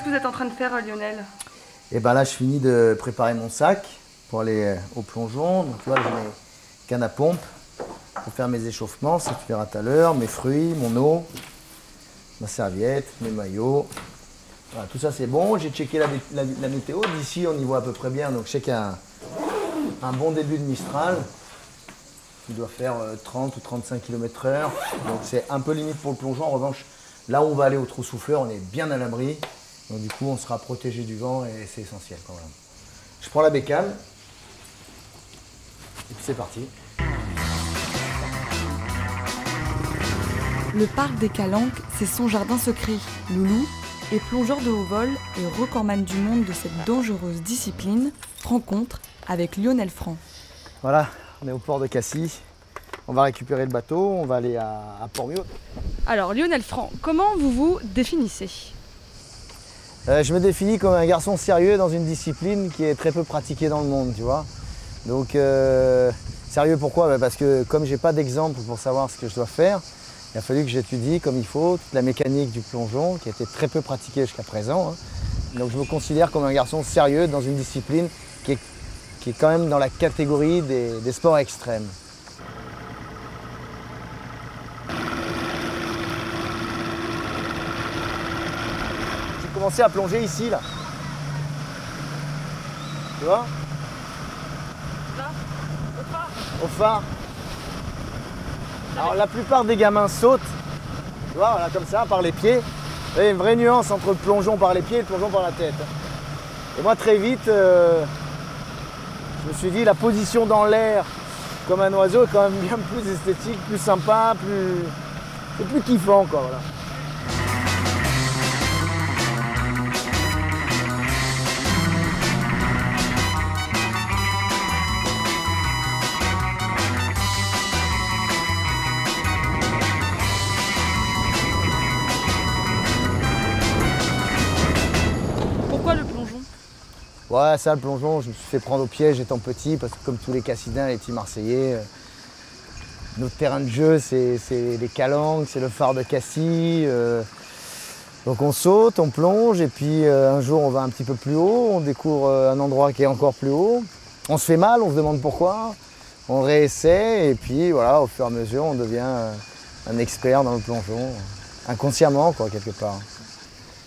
que vous êtes en train de faire, Lionel? Et ben là, je finis de préparer mon sac pour aller au plongeon. Donc tu vois, j'ai mes cannes à pompe pour faire mes échauffements, ça tu verras tout à l'heure, mes fruits, mon eau, ma serviette, mes maillots. Voilà, tout ça c'est bon. J'ai checké la météo. D'ici, on y voit à peu près bien. Donc je sais qu'il y a un bon début de Mistral qui doit faire 30 ou 35 km/h. Donc c'est un peu limite pour le plongeon. En revanche, là où on va aller au trou souffleur, on est bien à l'abri. Donc du coup, on sera protégé du vent et c'est essentiel quand même. Je prends la bécane et puis c'est parti. Le parc des Calanques, c'est son jardin secret. Loulou est plongeur de haut vol et recordman du monde de cette dangereuse discipline. Rencontre avec Lionel Franc. Voilà, on est au port de Cassis. On va récupérer le bateau, on va aller à Port-Miot. Alors, Lionel Franc, comment vous vous définissez? Je me définis comme un garçon sérieux dans une discipline qui est très peu pratiquée dans le monde, tu vois. Donc, sérieux pourquoi? Parce que comme j'ai pas d'exemple pour savoir ce que je dois faire, il a fallu que j'étudie comme il faut toute la mécanique du plongeon qui a été très peu pratiquée jusqu'à présent. Donc je me considère comme un garçon sérieux dans une discipline qui est quand même dans la catégorie des sports extrêmes. J'ai commencé à plonger ici, là. Tu vois? Là, au phare. Au phare. Alors la plupart des gamins sautent, tu vois, voilà, comme ça, par les pieds. Il y a une vraie nuance entre le plongeon par les pieds et le plongeon par la tête. Et moi très vite, je me suis dit la position dans l'air comme un oiseau est quand même bien plus esthétique, plus sympa, plus kiffant quoi, voilà. Ouais, ça, le plongeon, je me suis fait prendre au piège étant petit, parce que comme tous les Cassidens, les petits Marseillais, notre terrain de jeu, c'est les Calanques, c'est le phare de Cassis. Donc on saute, on plonge, et puis un jour on va un petit peu plus haut, on découvre un endroit qui est encore plus haut. On se fait mal, on se demande pourquoi, on réessaie, et puis voilà, au fur et à mesure, on devient un expert dans le plongeon, inconsciemment, quoi, quelque part.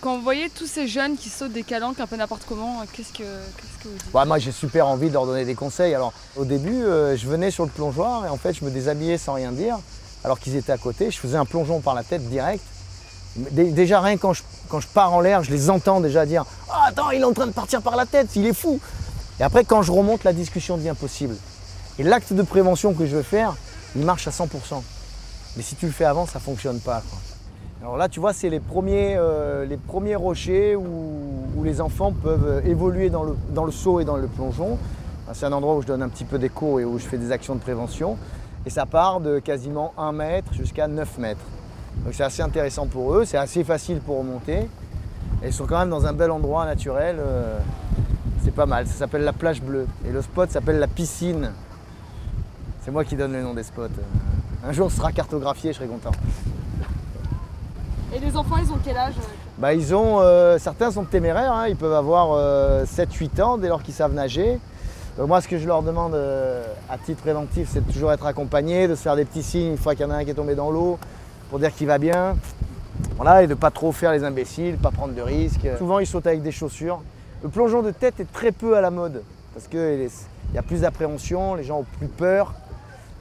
Quand vous voyez tous ces jeunes qui sautent des calanques un peu n'importe comment, qu'est-ce que vous dites? Bah, moi j'ai super envie de leur donner des conseils. Alors au début je venais sur le plongeoir et en fait je me déshabillais sans rien dire alors qu'ils étaient à côté. Je faisais un plongeon par la tête direct. Déjà rien quand je pars en l'air, je les entends déjà dire « Ah, attends, il est en train de partir par la tête, il est fou !» Et après quand je remonte, la discussion devient possible. Et l'acte de prévention que je veux faire, il marche à 100%. Mais si tu le fais avant, ça ne fonctionne pas, quoi. Alors là, tu vois, c'est les premiers rochers où les enfants peuvent évoluer dans le saut et dans le plongeon. C'est un endroit où je donne un petit peu des cours et où je fais des actions de prévention. Et ça part de quasiment 1 mètre jusqu'à 9 mètres. Donc c'est assez intéressant pour eux, c'est assez facile pour remonter. Et ils sont quand même dans un bel endroit naturel. C'est pas mal, ça s'appelle la plage bleue. Et le spot s'appelle la piscine. C'est moi qui donne le nom des spots. Un jour, ce sera cartographié, je serai content. Et les enfants, ils ont quel âge? Bah, certains sont téméraires, hein, ils peuvent avoir 7-8 ans dès lors qu'ils savent nager. Donc moi, ce que je leur demande à titre préventif, c'est de toujours être accompagné, de se faire des petits signes une fois qu'il y en a un qui est tombé dans l'eau pour dire qu'il va bien. Voilà, et de ne pas trop faire les imbéciles, pas prendre de risques. Souvent, ils sautent avec des chaussures. Le plongeon de tête est très peu à la mode parce qu'il y a plus d'appréhension, les gens ont plus peur.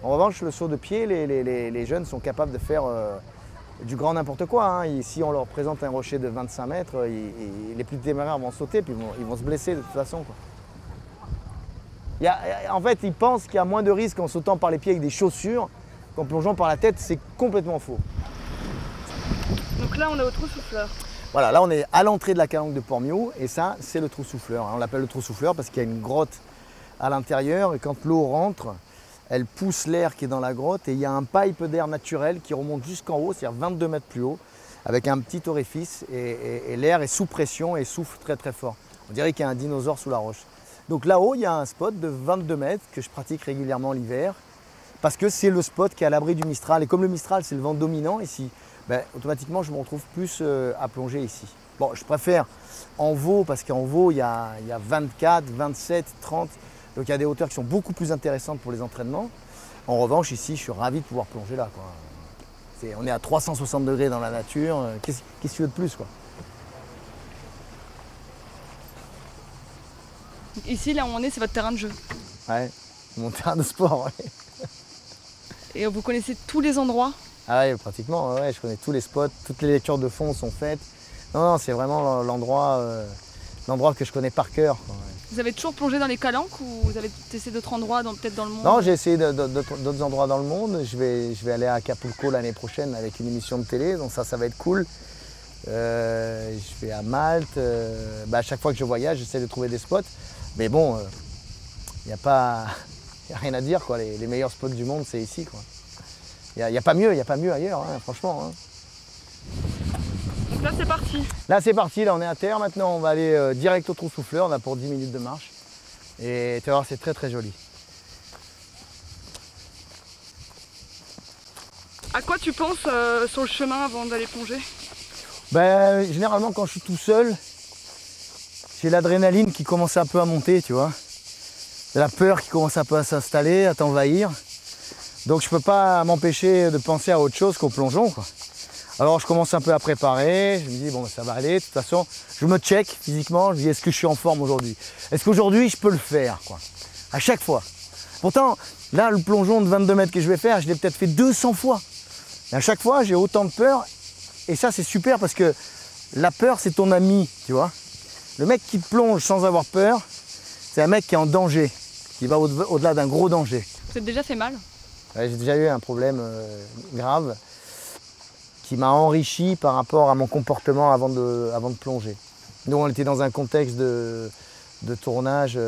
En revanche, le saut de pied, les jeunes sont capables de faire du grand n'importe quoi. Hein. Si on leur présente un rocher de 25 mètres, les plus téméraires vont sauter, puis ils vont se blesser de toute façon, quoi. En fait, ils pensent qu'il y a moins de risques en sautant par les pieds avec des chaussures qu'en plongeant par la tête. C'est complètement faux. Donc là, on est au trou souffleur. Voilà, là on est à l'entrée de la calanque de Port-Miot et ça, c'est le trou souffleur. On l'appelle le trou souffleur parce qu'il y a une grotte à l'intérieur et quand l'eau rentre, elle pousse l'air qui est dans la grotte et il y a un pipe d'air naturel qui remonte jusqu'en haut, c'est-à-dire 22 mètres plus haut, avec un petit orifice et l'air est sous pression et souffle très très fort. On dirait qu'il y a un dinosaure sous la roche. Donc là-haut, il y a un spot de 22 mètres que je pratique régulièrement l'hiver parce que c'est le spot qui est à l'abri du Mistral. Et comme le Mistral, c'est le vent dominant ici, automatiquement, je me retrouve plus à plonger ici. Bon, je préfère en Vaud parce qu'en Vaud, il y a 24, 27, 30. Donc il y a des hauteurs qui sont beaucoup plus intéressantes pour les entraînements. En revanche, ici, je suis ravi de pouvoir plonger là, quoi. On est à 360 degrés dans la nature. Qu'est-ce que tu veux de plus, quoi? Ici, là où on est, c'est votre terrain de jeu. Ouais, mon terrain de sport, ouais. Et vous connaissez tous les endroits? Ah ouais, pratiquement, ouais, je connais tous les spots, toutes les lectures de fond sont faites. Non, c'est vraiment l'endroit que je connais par cœur, quoi, ouais. Vous avez toujours plongé dans les calanques ou vous avez testé d'autres endroits, peut-être dans le monde? Non, j'ai essayé d'autres endroits dans le monde. Je vais aller à Acapulco l'année prochaine avec une émission de télé, donc ça va être cool. Je vais à Malte. À chaque fois que je voyage, j'essaie de trouver des spots. Mais bon, il n'y a rien à dire, quoi. Les meilleurs spots du monde, c'est ici, quoi. Il n'y a pas mieux ailleurs, hein, franchement, hein. Donc là, c'est parti. Là, c'est parti, là, on est à terre. Maintenant, on va aller direct au trou souffleur. On a pour 10 minutes de marche. Et tu vas voir, c'est très, très joli. À quoi tu penses sur le chemin avant d'aller plonger? Généralement, quand je suis tout seul, j'ai l'adrénaline qui commence un peu à monter, tu vois. La peur qui commence un peu à s'installer, à t'envahir. Donc je peux pas m'empêcher de penser à autre chose qu'au plongeon, quoi. Alors je commence un peu à préparer, je me dis bon ça va aller, de toute façon je me check physiquement, je me dis est-ce que je suis en forme aujourd'hui? Est-ce qu'aujourd'hui je peux le faire, quoi? À chaque fois. Pourtant là le plongeon de 22 mètres que je vais faire, je l'ai peut-être fait 200 fois. Et à chaque fois j'ai autant de peur et ça c'est super parce que la peur c'est ton ami, tu vois. Le mec qui plonge sans avoir peur, c'est un mec qui est en danger, qui va au-delà d'un gros danger. Vous êtes déjà fait mal? Ouais, j'ai déjà eu un problème grave qui m'a enrichi par rapport à mon comportement avant de plonger. Nous, on était dans un contexte de tournage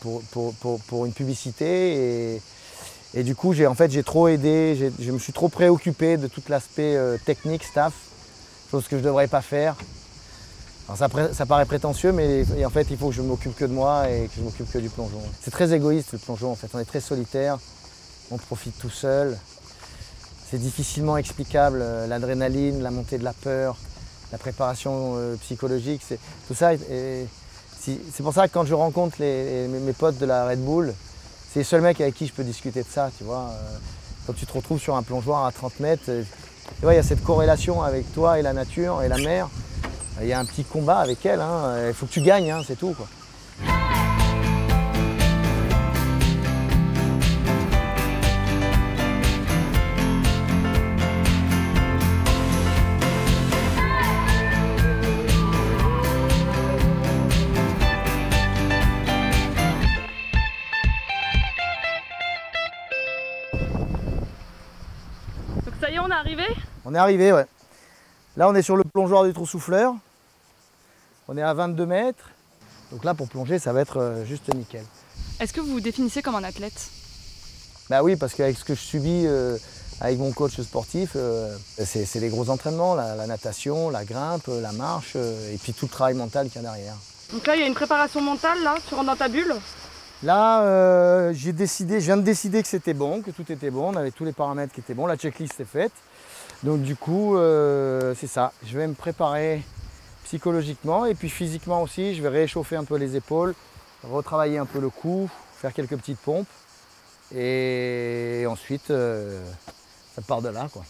pour une publicité et du coup, j'ai trop aidé, je me suis trop préoccupé de tout l'aspect technique, staff, chose que je ne devrais pas faire. Alors ça paraît prétentieux, mais en fait, il faut que je ne m'occupe que de moi et que je m'occupe que du plongeon. C'est très égoïste le plongeon, en fait, on est très solitaire, on profite tout seul. C'est difficilement explicable, l'adrénaline, la montée de la peur, la préparation psychologique, tout ça. C'est pour ça que quand je rencontre mes potes de la Red Bull, c'est les seuls mecs avec qui je peux discuter de ça, tu vois. Quand tu te retrouves sur un plongeoir à 30 mètres, tu vois, il y a cette corrélation avec toi et la nature et la mer. Il y a un petit combat avec elle, hein. Il faut que tu gagnes, hein, c'est tout, quoi. Donc ça y est, on est arrivé? On est arrivé, ouais. Là, on est sur le plongeoir du trou souffleur. On est à 22 mètres. Donc là, pour plonger, ça va être juste nickel. Est-ce que vous vous définissez comme un athlète? Bah oui, parce qu'avec ce que je subis avec mon coach sportif, c'est les gros entraînements, la natation, la grimpe, la marche, et puis tout le travail mental qu'il y a derrière. Donc là, il y a une préparation mentale, là, tu rentres dans ta bulle? Là, je viens de décider que c'était bon, que tout était bon, on avait tous les paramètres qui étaient bons, la checklist est faite. Donc du coup, c'est ça, je vais me préparer psychologiquement et puis physiquement aussi, je vais réchauffer un peu les épaules, retravailler un peu le cou, faire quelques petites pompes et ensuite, ça part de là, quoi.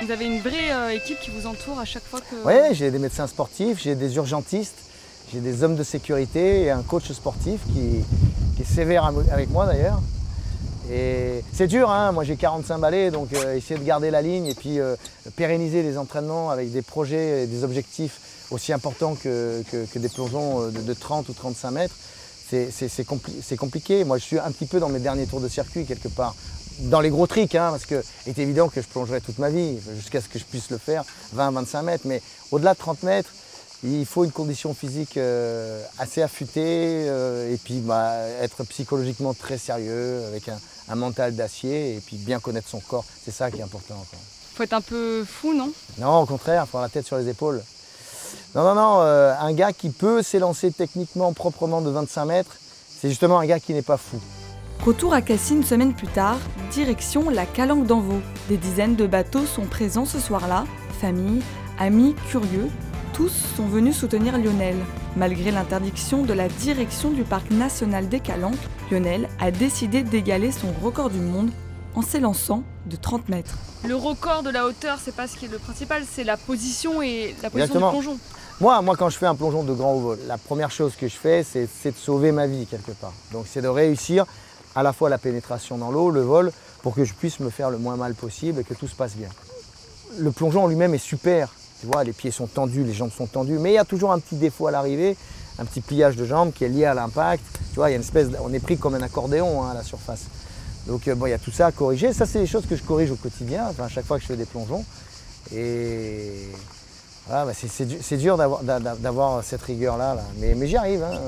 Vous avez une vraie équipe qui vous entoure à chaque fois que... Oui, j'ai des médecins sportifs, j'ai des urgentistes, J'ai des hommes de sécurité et un coach sportif qui est sévère avec moi d'ailleurs. Et c'est dur, hein, moi j'ai 45 balais, donc essayer de garder la ligne et puis pérenniser les entraînements avec des projets et des objectifs aussi importants que des plongeons de 30 ou 35 mètres, c'est compliqué. Moi je suis un petit peu dans mes derniers tours de circuit quelque part, dans les gros tricks, hein, parce qu'il est évident que je plongerai toute ma vie jusqu'à ce que je puisse le faire 20-25 mètres, mais au-delà de 30 mètres, il faut une condition physique assez affûtée et puis être psychologiquement très sérieux avec un mental d'acier et puis bien connaître son corps, c'est ça qui est important. Faut être un peu fou, non? Non, au contraire, il faut avoir la tête sur les épaules. Non, un gars qui peut s'élancer techniquement proprement de 25 mètres, c'est justement un gas qui n'est pas fou. Retour à Cassis une semaine plus tard, direction la Calanque d'Envaux. Des dizaines de bateaux sont présents ce soir-là, famille, amis, curieux. Tous sont venus soutenir Lionel. Malgré l'interdiction de la direction du parc national des Calanques, Lionel a décidé d'égaler son record du monde en s'élançant de 30 mètres. Le record de la hauteur, c'est pas ce qui est le principal, c'est la position et la position Exactement. du plongeon. Moi, quand je fais un plongeon de grand haut vol, la première chose que je fais, c'est de sauver ma vie quelque part. Donc c'est de réussir à la fois la pénétration dans l'eau, le vol, pour que je puisse me faire le moins mal possible et que tout se passe bien. Le plongeon en lui-même est super. Tu vois, les pieds sont tendus, les jambes sont tendues, mais il y a toujours un petit défaut à l'arrivée, un petit pliage de jambes qui est lié à l'impact. Tu vois, il y a une espèce, on est pris comme un accordéon à la surface. Donc bon, il y a tout ça à corriger. Ça, c'est des choses que je corrige au quotidien, à chaque fois que je fais des plongeons. Et voilà, c'est dur d'avoir cette rigueur-là, là. Mais j'y arrive. Hein.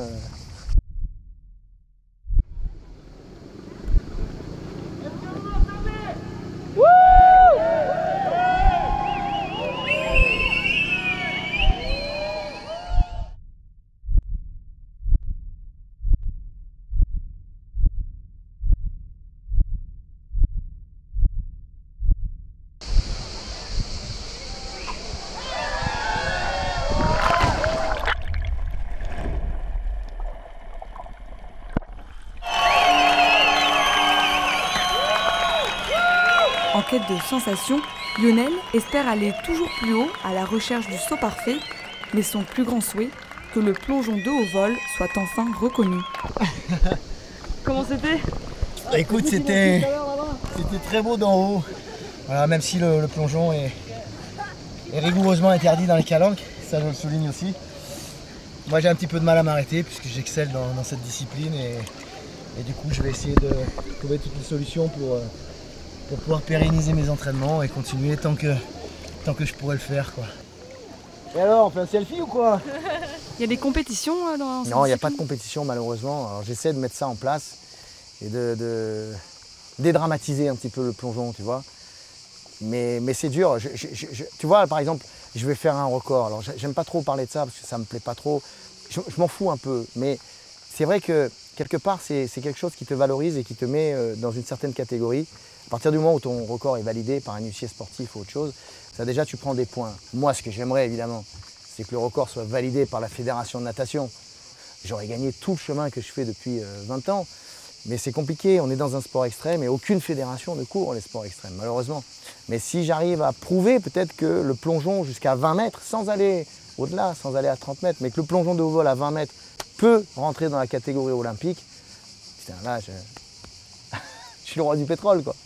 En quête de sensations, Lionel espère aller toujours plus haut à la recherche du saut parfait, mais son plus grand souhait, que le plongeon de haut vol soit enfin reconnu. Comment c'était? Écoute, c'était très beau d'en haut. Voilà, même si le plongeon est rigoureusement interdit dans les calanques, ça je le souligne aussi. Moi j'ai un petit peu de mal à m'arrêter puisque j'excelle dans cette discipline et du coup je vais essayer de trouver toutes les solutions pour pouvoir pérenniser mes entraînements et continuer tant que je pourrais le faire, quoi. Et alors, on fait un selfie ou quoi? Il y a des compétitions dans cette Non, il n'y a discipline? pas de compétition malheureusement. Alors j'essaie de mettre ça en place et de dédramatiser un petit peu le plongeon, tu vois. Mais c'est dur. Tu vois, par exemple, je vais faire un record. Alors j'aime pas trop parler de ça parce que ça me plaît pas trop. Je m'en fous un peu, mais c'est vrai que quelque part c'est quelque chose qui te valorise et qui te met dans une certaine catégorie. À partir du moment où ton record est validé par un huissier sportif ou autre chose, ça déjà tu prends des points. Moi, ce que j'aimerais évidemment, c'est que le record soit validé par la fédération de natation. J'aurais gagné tout le chemin que je fais depuis 20 ans, mais c'est compliqué, on est dans un sport extrême et aucune fédération ne couvre les sports extrêmes, malheureusement. Mais si j'arrive à prouver peut-être que le plongeon jusqu'à 20 mètres, sans aller au-delà, sans aller à 30 mètres, mais que le plongeon de haut vol à 20 mètres peut rentrer dans la catégorie olympique, putain, là, je suis le roi du pétrole, quoi.